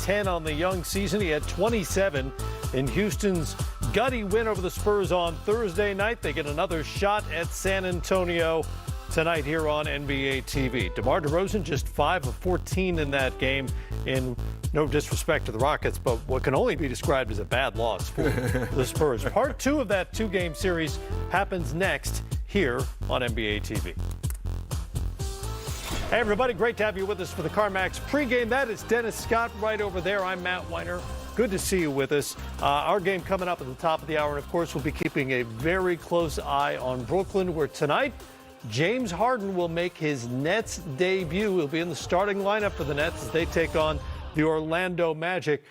10 on the young season. He had 27 in Houston's gutty win over the Spurs on Thursday night. They get another shot at San Antonio tonight here on NBA TV. DeMar DeRozan just 5 of 14 in that game, in no disrespect to the Rockets, but what can only be described as a bad loss for the Spurs. Part 2 of that 2-game series happens next here on NBA TV. Hey everybody, great to have you with us for the CarMax pregame. That is Dennis Scott right over there. I'm Matt Weiner. Good to see you with us. Our game coming up at the top of the hour, and of course we'll be keeping a very close eye on Brooklyn, where tonight James Harden will make his Nets debut. He'll be in the starting lineup for the Nets as they take on the Orlando Magic.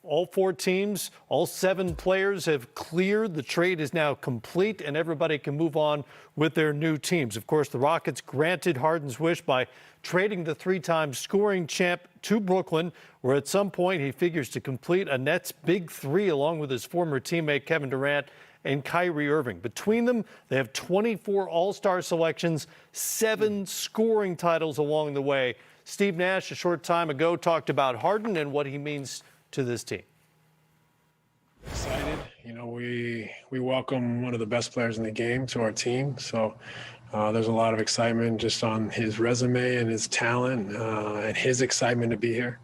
All 4 teams, all 7 players have cleared. The trade is now complete, and everybody can move on with their new teams. Of course, the Rockets granted Harden's wish by trading the 3-time scoring champ to Brooklyn, where at some point he figures to complete a Nets big 3 along with his former teammate Kevin Durant and Kyrie Irving. Between them, they have 24 All-Star selections, 7 scoring titles along the way. Steve Nash, a short time ago, talked about Harden and what he means to this team. Excited. You know, we welcome one of the best players in the game to our team. So there's a lot of excitement just on his resume and his talent and his excitement to be here.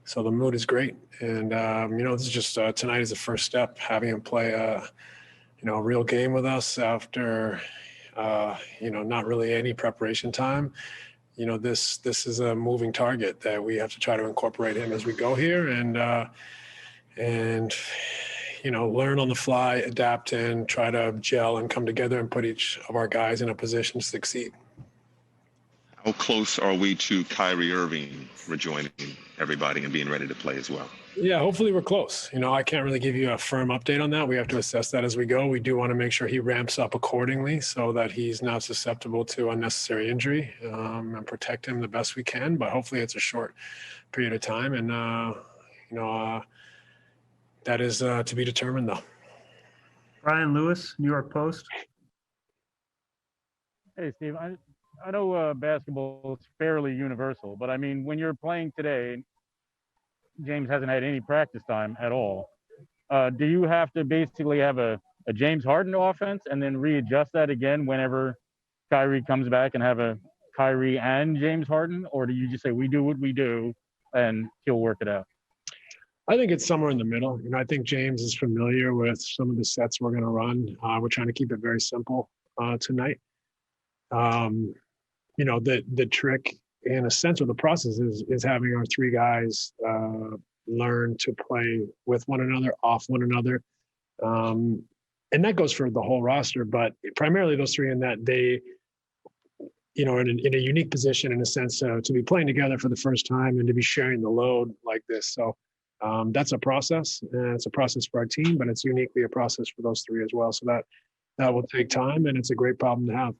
So the mood is great. And, you know, this is just tonight is the first step, having him play a real game with us after, not really any preparation time. You know, this is a moving target that we have to try to incorporate him as we go here and learn on the fly, adapt, and try to gel and come together and put each of our guys in a position to succeed. How close are we to Kyrie Irving rejoining everybody and being ready to play as well? Yeah, hopefully we're close. You know, I can't really give you a firm update on that. We have to assess that as we go. We do want to make sure he ramps up accordingly so that he's not susceptible to unnecessary injury and protect him the best we can. But hopefully it's a short period of time. And, that is to be determined, though. Brian Lewis, New York Post. Hey, Steve, I know basketball is fairly universal, but I mean, when you're playing today, James hasn't had any practice time at all. Do you have to basically have a James Harden offense and then readjust that again whenever Kyrie comes back and have a Kyrie and James Harden? Or do you just say, we do what we do and he'll work it out? I think it's somewhere in the middle. You know, I think James is familiar with some of the sets we're going to run. We're trying to keep it very simple tonight. The trick, in a sense, of the process is having our 3 guys learn to play with one another, off one another. And that goes for the whole roster, but primarily those 3 in that they, in a unique position, in a sense, to be playing together for the first time and to be sharing the load like this. So that's a process, and it's a process for our team, but it's uniquely a process for those 3 as well. So that will take time, and it's a great problem to have.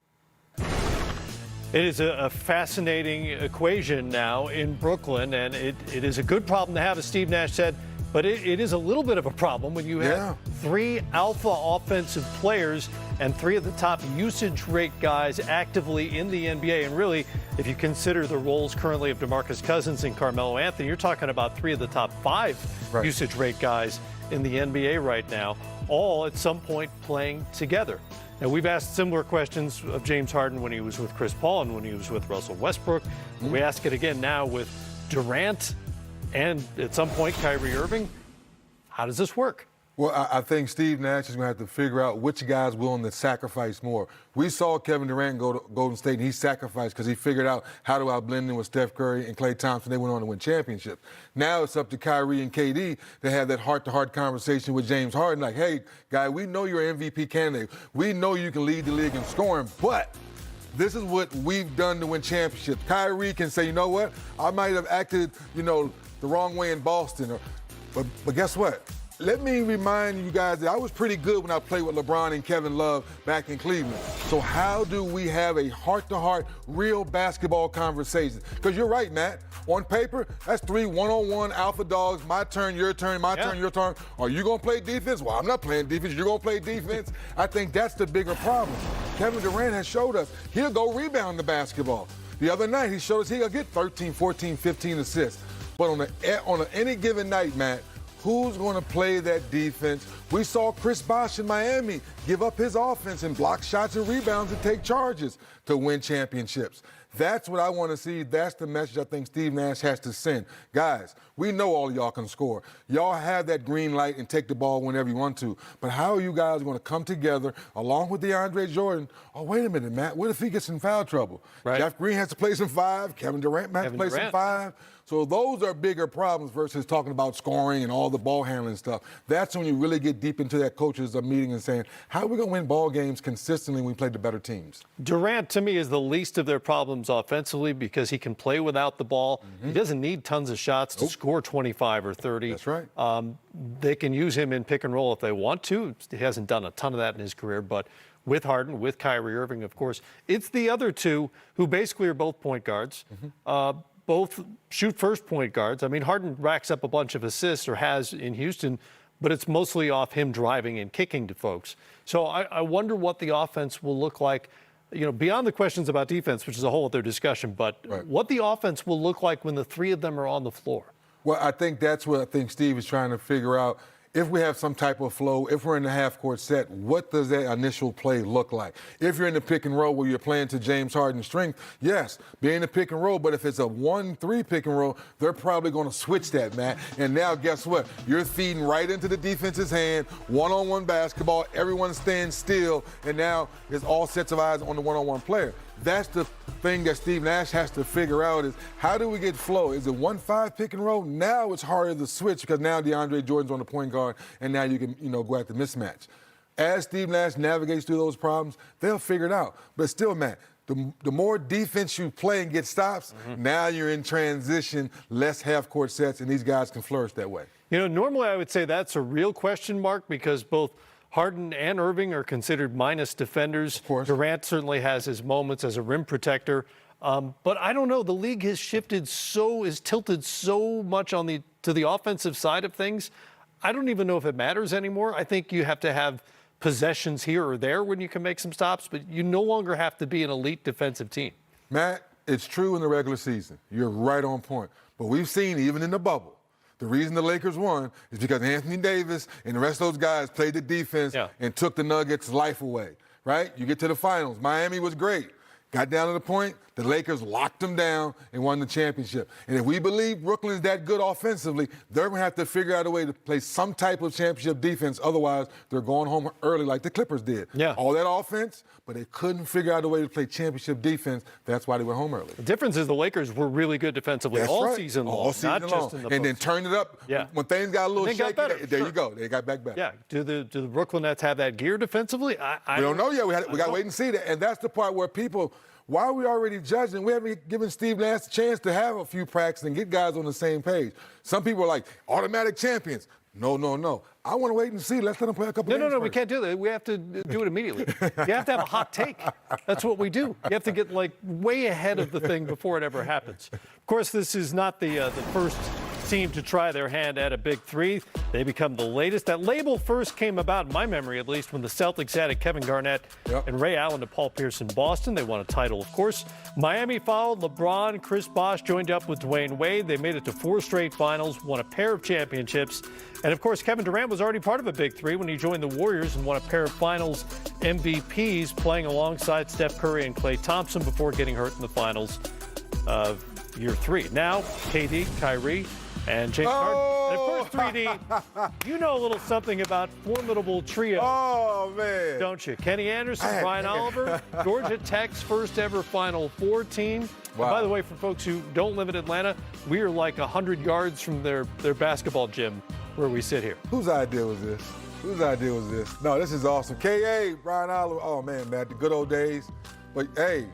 It is a fascinating equation now in Brooklyn, and it is a good problem to have, as Steve Nash said, but it is a little bit of a problem when you have 3 alpha offensive players and 3 of the top usage rate guys actively in the NBA. And really, if you consider the roles currently of DeMarcus Cousins and Carmelo Anthony, you're talking about 3 of the top 5 usage rate guys in the NBA right now, all at some point playing together. Now, we've asked similar questions of James Harden when he was with Chris Paul and when he was with Russell Westbrook. We ask it again now with Durant and at some point Kyrie Irving. How does this work? Well, I think Steve Nash is going to have to figure out which guy's willing to sacrifice more. We saw Kevin Durant go to Golden State, and he sacrificed because he figured out how do I blend in with Steph Curry and Klay Thompson. They went on to win championships. Now it's up to Kyrie and KD to have that heart-to-heart conversation with James Harden, like, hey, guy, we know you're an MVP candidate. We know you can lead the league in scoring, but this is what we've done to win championships. Kyrie can say, you know what, I might have acted, the wrong way in Boston, but guess what? Let me remind you guys that I was pretty good when I played with LeBron and Kevin Love back in Cleveland. So how do we have a heart-to-heart, real basketball conversation? Because you're right, Matt. On paper, that's 3 one-on-one alpha dogs. My turn, your turn, my turn, your turn. Are you going to play defense? Well, I'm not playing defense. You're going to play defense. I think that's the bigger problem. Kevin Durant has showed us he'll go rebound the basketball. The other night, he showed us he'll get 13, 14, 15 assists. But on any given night, Matt, who's going to play that defense? We saw Chris Bosh in Miami give up his offense and block shots and rebounds and take charges to win championships. That's what I want to see. That's the message I think Steve Nash has to send. Guys, we know all of y'all can score. Y'all have that green light and take the ball whenever you want to. But how are you guys going to come together along with DeAndre Jordan? Oh, wait a minute, Matt. What if he gets in foul trouble? Right. Jeff Green has to play some 5. Kevin Durant has to play some 5. So those are bigger problems versus talking about scoring and all the ball handling stuff. That's when you really get deep into that coaches meeting and saying, how are we going to win ball games consistently when we play the better teams? Durant, to me, is the least of their problems offensively because he can play without the ball. He doesn't need tons of shots to score 25 or 30. That's right. They can use him in pick and roll if they want to. He hasn't done a ton of that in his career, but with Harden, with Kyrie Irving, of course. It's the other two who basically are both point guards. Both shoot first point guards. I mean, Harden racks up a bunch of assists or has in Houston, but it's mostly off him driving and kicking to folks. So I wonder what the offense will look like, you know, beyond the questions about defense, which is a whole other discussion, but what the offense will look like when the three of them are on the floor. Well, I think that's what I think Steve is trying to figure out. If we have some type of flow, if we're in the half-court set, what does that initial play look like? If you're in the pick and roll where you're playing to James Harden's strength, yes, be in the pick and roll, but if it's a 1-3 pick and roll, they're probably going to switch that, Matt. And now guess what? You're feeding right into the defense's hand, one-on-one basketball, everyone stands still, and now there's all sets of eyes on the one-on-one player. That's the thing that Steve Nash has to figure out is how do we get flow? Is it 1-5 pick and roll? Now it's harder to switch because now DeAndre Jordan's on the point guard and now you can, go at the mismatch. As Steve Nash navigates through those problems, they'll figure it out. But still, Matt, the more defense you play and get stops, now you're in transition, less half-court sets, and these guys can flourish that way. Normally I would say that's a real question mark because both Harden and Irving are considered minus defenders. Of course. Durant certainly has his moments as a rim protector. But I don't know. The league has tilted so much to the offensive side of things. I don't even know if it matters anymore. I think you have to have possessions here or there when you can make some stops, but you no longer have to be an elite defensive team. Matt, it's true in the regular season. You're right on point. But we've seen even in the bubble, the reason the Lakers won is because Anthony Davis and the rest of those guys played the defense and took the Nuggets' life away, right? You get to the finals. Miami was great. Got down to the point, the Lakers locked them down and won the championship. And if we believe Brooklyn is that good offensively, they're going to have to figure out a way to play some type of championship defense. Otherwise, they're going home early like the Clippers did. Yeah. All that offense, but they couldn't figure out a way to play championship defense. That's why they went home early. The difference is the Lakers were really good defensively season long, all season not long. Just in the and then turned it up when things got a little shaky. There you go. They got back better. Yeah. Do the Brooklyn Nets have that gear defensively? We don't know yet. We got to wait and see that. And that's the part where people, why are we already judging? We haven't given Steve Nash a chance to have a few practices and get guys on the same page. Some people are like, automatic champions. No. I want to wait and see. Let's let them play a couple games. No, we can't do that. We have to do it immediately. You have to have a hot take. That's what we do. You have to get way ahead of the thing before it ever happens. Of course, this is not the first team to try their hand at a big three. They become the latest. That label first came about, in my memory at least, when the Celtics added Kevin Garnett and Ray Allen to Paul Pierce in Boston. They won a title, of course. Miami followed. LeBron, Chris Bosh joined up with Dwayne Wade. They made it to 4 straight finals, won a pair of championships. And, of course, Kevin Durant was already part of a big three when he joined the Warriors and won a pair of finals MVPs, playing alongside Steph Curry and Klay Thompson before getting hurt in the finals of year 3. Now, KD, Kyrie, and James Harden. And of course, 3D, you know a little something about formidable trio. Oh, man. Don't you? Kenny Anderson, Brian Oliver, Georgia Tech's first ever Final Four team. Wow. And by the way, for folks who don't live in Atlanta, we are like 100 yards from their basketball gym where we sit here. Whose idea was this? No, this is awesome. K.A., Brian Oliver. Oh, man, the good old days. But, hey,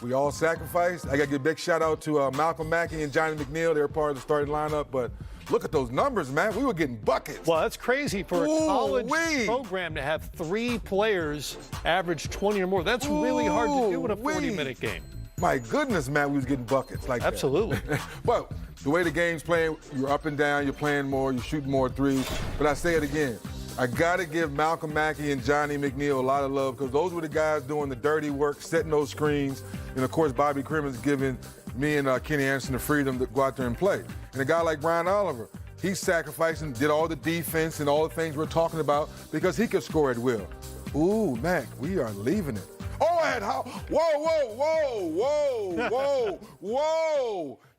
we all sacrificed. I got to give a big shout-out to Malcolm Mackey and Johnny McNeil. They were part of the starting lineup. But look at those numbers, man. We were getting buckets. Well, that's crazy for a college program to have 3 players average 20 or more. That's really hard to do in a 40-minute game. My goodness, man, we was getting buckets like that. Absolutely. But the way the game's playing, you're up and down, you're playing more, you're shooting more threes. But I say it again, I got to give Malcolm Mackey and Johnny McNeil a lot of love because those were the guys doing the dirty work, setting those screens. And, of course, Bobby Crimmins giving me and Kenny Anderson the freedom to go out there and play. And a guy like Brian Oliver, he's sacrificing, did all the defense and all the things we're talking about because he could score at will. Ooh, Mac, we are leaving it. Oh, and how? Whoa.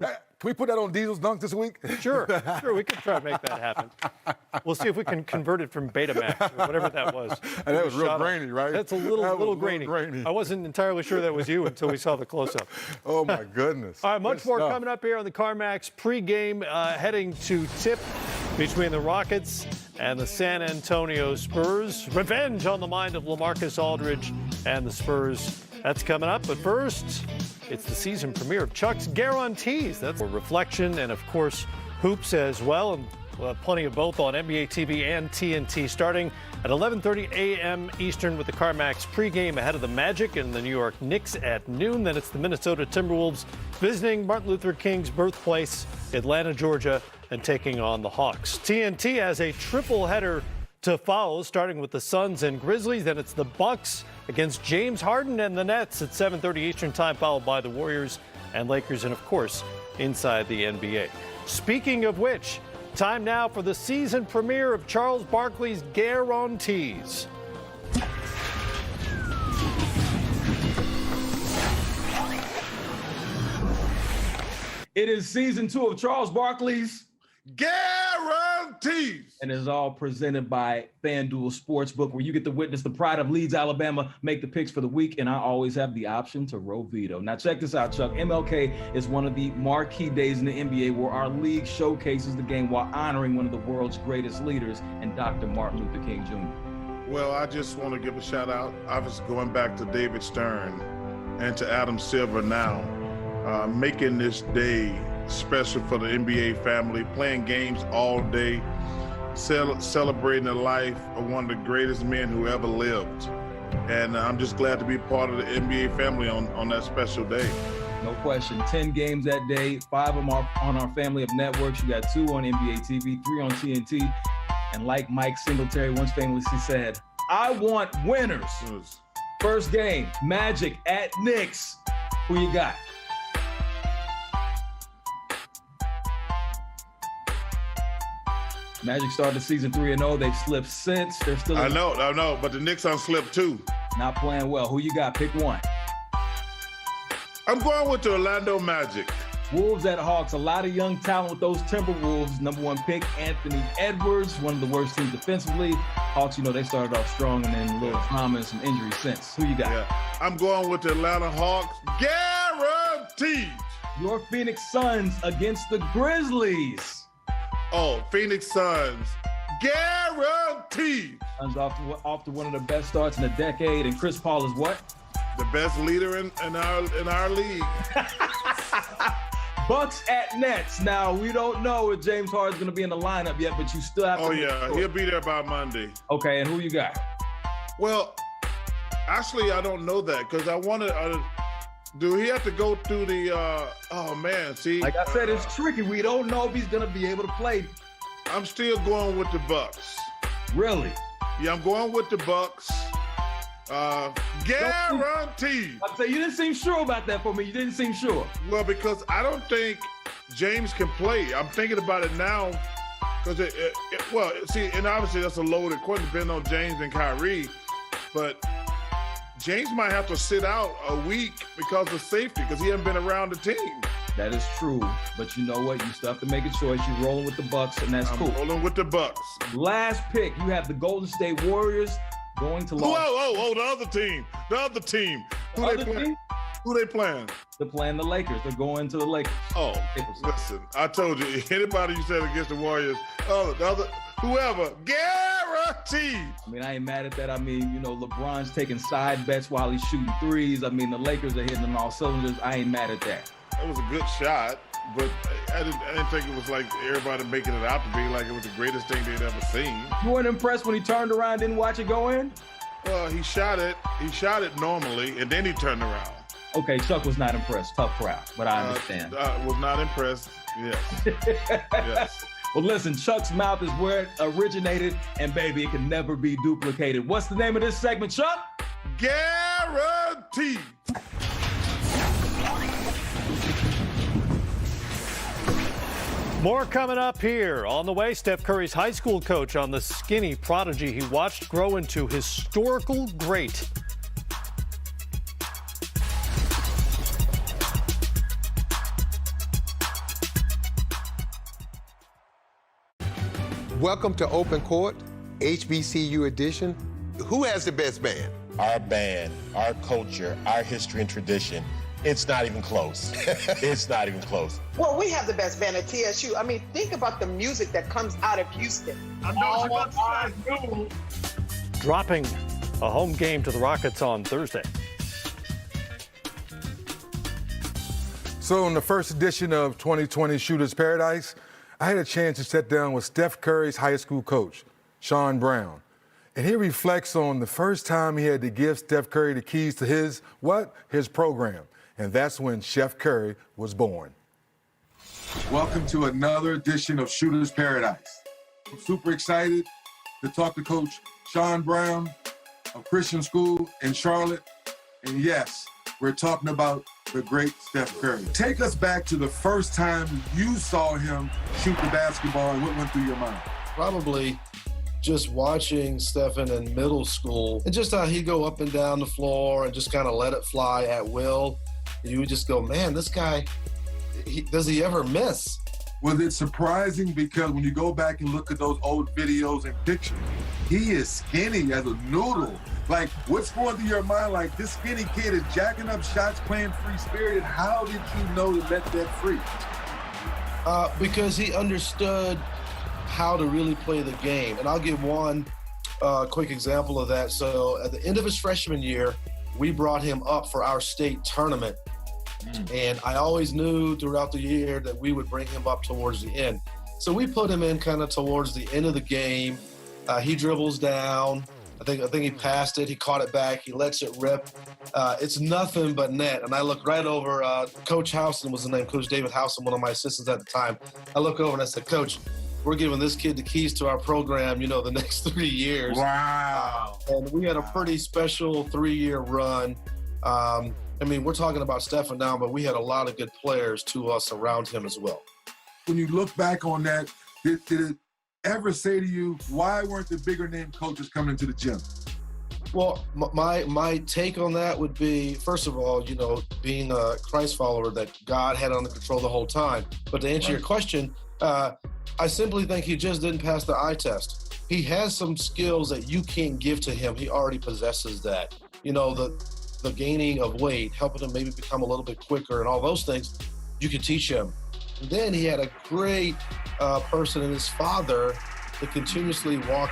Can we put that on Diesel's dunk this week? Sure, we can try to make that happen. We'll see if we can convert it from Betamax or whatever that was. And that was real grainy, right? That's a little grainy. I wasn't entirely sure that was you until we saw the close-up. Oh, my goodness. All right, much more coming up here on the CarMax pregame, heading to tip between the Rockets and the San Antonio Spurs. Revenge on the mind of LaMarcus Aldridge and the Spurs. That's coming up, but first, it's the season premiere of Chuck's Guarantees. That's a reflection and, of course, hoops as well. And we'll have plenty of both on NBA TV and TNT starting at 11:30 a.m. Eastern with the CarMax pregame ahead of the Magic and the New York Knicks at noon. Then it's the Minnesota Timberwolves visiting Martin Luther King's birthplace, Atlanta, Georgia, and taking on the Hawks. TNT has a triple header to follow, starting with the Suns and Grizzlies. Then it's the Bucks against James Harden and the Nets at 7:30 Eastern time, followed by the Warriors and Lakers, and of course, inside the NBA. Speaking of which, time now for the season premiere of Charles Barkley's Guarantees. It is season 2 of Charles Barkley's Guarantees. And is all presented by FanDuel Sportsbook, where you get to witness the pride of Leeds, Alabama, make the picks for the week, and I always have the option to row veto. Now check this out, Chuck. MLK is one of the marquee days in the NBA where our league showcases the game while honoring one of the world's greatest leaders and Dr. Martin Luther King Jr. Well, I just want to give a shout out. I was going back to David Stern and to Adam Silver now, making this day special for the NBA family, playing games all day, celebrating the life of one of the greatest men who ever lived. And I'm just glad to be part of the NBA family on that special day. No question. 10 games that day, 5 of them are on our family of networks. You got 2 on NBA TV, 3 on TNT. And like Mike Singletary once famously said, I want winners. First game, Magic at Knicks. Who you got? Magic started the season 3-0. They've slipped since. They're still. I know, but the Knicks unslipped too. Not playing well. Who you got? Pick one. I'm going with the Orlando Magic. Wolves at Hawks. A lot of young talent with those Timberwolves. Number 1 pick, Anthony Edwards, one of the worst teams defensively. Hawks, they started off strong and then a little trauma and some injuries since. Who you got? Yeah, I'm going with the Atlanta Hawks. Guaranteed. Your Phoenix Suns against the Grizzlies. Oh, Phoenix Suns, guaranteed. Suns off to one of the best starts in a decade, and Chris Paul is what? The best leader in our league. Bucks at Nets. Now, we don't know if James Harden's going to be in the lineup yet, but you still have to. Oh, yeah, he'll be there by Monday. Okay, and who you got? Well, actually, I don't know that because I want to. Do he have to go through the? Oh man, see. Like I said, it's tricky. We don't know if he's gonna be able to play. I'm still going with the Bucks. Really? Yeah, I'm going with the Bucks. Guaranteed. I'd say you didn't seem sure about that for me. You didn't seem sure. Well, because I don't think James can play. I'm thinking about it now because and obviously that's a loaded question depending on James and Kyrie, but James might have to sit out a week because of safety, because he hasn't been around the team. That is true, but you know what? You still have to make a choice. You're rolling with the Bucks, and that's cool. Rolling with the Bucks. Last pick, you have the Golden State Warriors going to Los. The other team. Who they playing? They're playing the Lakers. They're going to the Lakers. Oh, listen, I told you, anybody you said against the Warriors, whoever, guaranteed. I mean, I ain't mad at that. I mean, LeBron's taking side bets while he's shooting threes. I mean, the Lakers are hitting on all cylinders. I ain't mad at that. It was a good shot, but I didn't think it was like everybody making it out to be like it was the greatest thing they'd ever seen. You weren't impressed when he turned around, didn't watch it go in? Well, he shot it normally, and then he turned around. Okay, Chuck was not impressed. Tough crowd, but I understand. Was not impressed, yes. Yes. Well, listen, Chuck's mouth is where it originated, and baby, it can never be duplicated. What's the name of this segment, Chuck? Guaranteed. More coming up here. On the way, Steph Curry's high school coach on the skinny prodigy he watched grow into historical great. Welcome to Open Court, HBCU edition. Who has the best band? Our band, our culture, our history and tradition. It's not even close. It's not even close. Well, we have the best band at TSU. I mean, think about the music that comes out of Houston. Dropping a home game to the Rockets on Thursday. So in the first edition of 2020 Shooter's Paradise, I had a chance to sit down with Steph Curry's high school coach, Sean Brown. And he reflects on the first time he had to give Steph Curry the keys to his program. And that's when Chef Curry was born. Welcome to another edition of Shooter's Paradise. I'm super excited to talk to Coach Sean Brown of Christian School in Charlotte. And yes, we're talking about the great Steph Curry. Take us back to the first time you saw him shoot the basketball and what went through your mind? Probably just watching Stephen in middle school and just how he'd go up and down the floor and just kind of let it fly at will. You would just go, man, this guy, does he ever miss? Was it surprising because when you go back and look at those old videos and pictures, he is skinny as a noodle. Like, what's going through your mind? Like, this skinny kid is jacking up shots, playing free-spirited. How did you know to let that free? Because he understood how to really play the game. And I'll give one quick example of that. So at the end of his freshman year, we brought him up for our state tournament. And I always knew throughout the year that we would bring him up towards the end. So we put him in kind of towards the end of the game. He dribbles down. I think he passed it. He caught it back. He lets it rip. It's nothing but net. And I look right over. Coach Howson was the name. Coach David Howson, one of my assistants at the time. I look over and I said, Coach, we're giving this kid the keys to our program, the next 3 years. Wow. And we had a pretty special 3-year run. I mean, we're talking about Stephen now, but we had a lot of good players to us around him as well. When you look back on that, did it ever say to you, why weren't the bigger name coaches coming to the gym? Well, my take on that would be, first of all, being a Christ follower, that God had under control the whole time. But to answer your question, I simply think he just didn't pass the eye test. He has some skills that you can't give to him. He already possesses that. The gaining of weight, helping him maybe become a little bit quicker and all those things, you can teach him. And then he had a great person in his father to continuously walk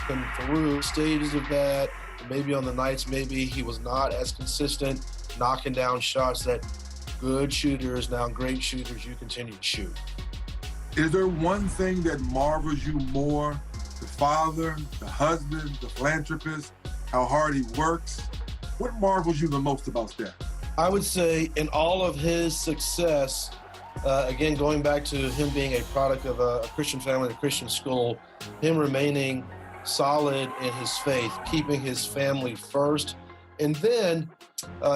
him through stages of that. Maybe on the nights, maybe he was not as consistent, knocking down shots that good shooters, now great shooters, you continue to shoot. Is there one thing that marvels you more? The father, the husband, the philanthropist, how hard he works? What marvels you the most about Steph? I would say in all of his success, again, going back to him being a product of a Christian family, a Christian school, him remaining solid in his faith, keeping his family first. And then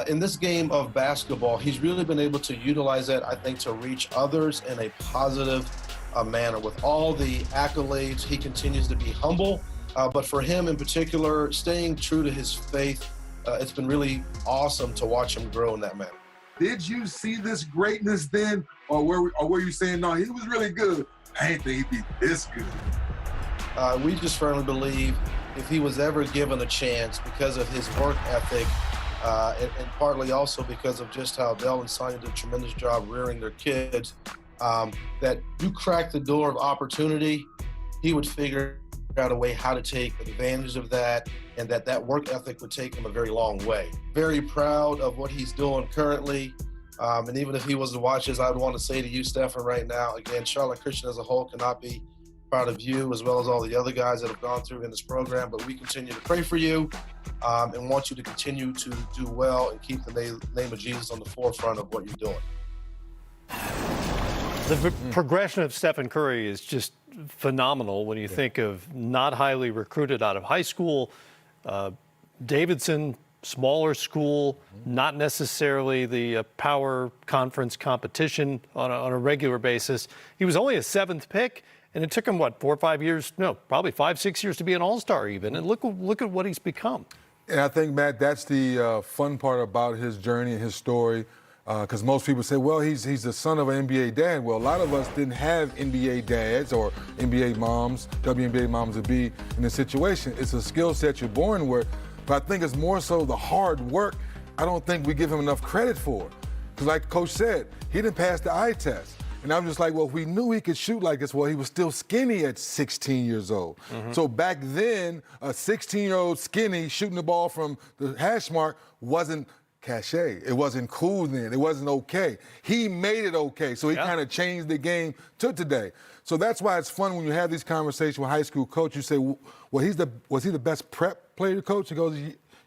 in this game of basketball, he's really been able to utilize that, I think, to reach others in a positive manner. With all the accolades, he continues to be humble. But for him in particular, staying true to his faith, it's been really awesome to watch him grow in that manner. Did you see this greatness then? Or were you saying, no, he was really good? I didn't think he'd be this good. We just firmly believe if he was ever given a chance because of his work ethic, and partly also because of just how Dell and Sonia did a tremendous job rearing their kids, that you crack the door of opportunity, he would figure out a way how to take advantage of that, and that work ethic would take him a very long way. Very proud of what he's doing currently. And even if he was to watch this, I would want to say to you, Stephen, right now, again, Charlotte Christian as a whole cannot be proud of you as well as all the other guys that have gone through in this program, but we continue to pray for you and want you to continue to do well and keep the name of Jesus on the forefront of what you're doing. The progression of Stephen Curry is just phenomenal when you think of not highly recruited out of high school. Davidson smaller school, not necessarily the power conference competition on a regular basis. He was only a 7th pick, and it took him, what, 4 or 5 years? No, probably 5, 6 years to be an all-star even. And look at what he's become. And I think, Matt, that's the fun part about his journey and his story. Because most people say, well, he's the son of an NBA dad. Well, a lot of us didn't have NBA dads or NBA moms, WNBA moms to be in this situation. It's a skill set you're born with, but I think it's more so the hard work. I don't think we give him enough credit for. Because like Coach said, he didn't pass the eye test. And I'm just like, well, we knew he could shoot like this. Well, he was still skinny at 16 years old. So back then, a 16-year-old skinny shooting the ball from the hash mark wasn't cachet. It wasn't cool then. It wasn't okay. He made it okay. So he kind of changed the game to today. So that's why it's fun when you have these conversations with high school coach. You say, well, was he the best prep player coach? He goes,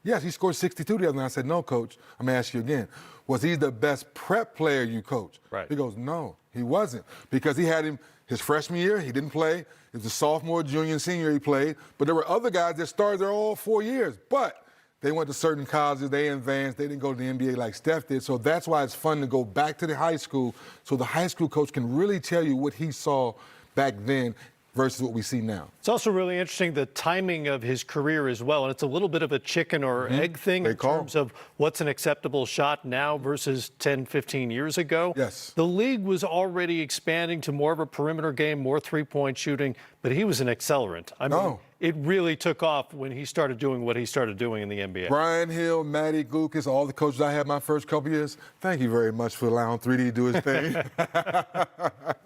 yes, he scored 62 the other night. I said, no, coach. I'm going to ask you again. Was he the best prep player you coach? Right. He goes, no, he wasn't. Because he had him his freshman year, he didn't play. His sophomore, junior, and senior, he played. But there were other guys that started there all 4 years. But they went to certain colleges, they advanced, they didn't go to the NBA like Steph did. So that's why it's fun to go back to the high school so the high school coach can really tell you what he saw back then versus what we see now. It's also really interesting the timing of his career as well. And it's a little bit of a chicken or egg thing in terms of what's an acceptable shot now versus 10, 15 years ago. Yes. The league was already expanding to more of a perimeter game, more three-point shooting, but he was an accelerant. I mean, it really took off when he started doing what he started doing in the NBA. Brian Hill, Matty Gukas, all the coaches I had my first couple years, thank you very much for allowing 3D to do his thing.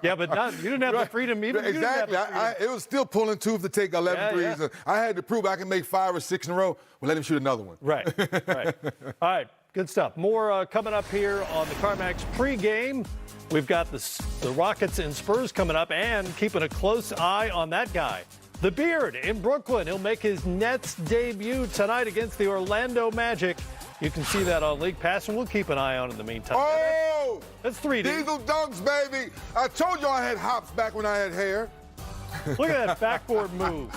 Yeah, but you didn't have the freedom even. Exactly. It was still pulling tooth to take 11 threes. I had to prove I can make 5 or 6 in a row. Well, let him shoot another one. Right. All right, good stuff. More coming up here on the CarMax pregame. We've got the Rockets and Spurs coming up, and keeping a close eye on that guy, the Beard in Brooklyn. He'll make his Nets debut tonight against the Orlando Magic. You can see that on League Pass, and we'll keep an eye on it in the meantime. Oh! That's 3D. Diesel dunks, baby. I told you I had hops back when I had hair. Look at that backboard move.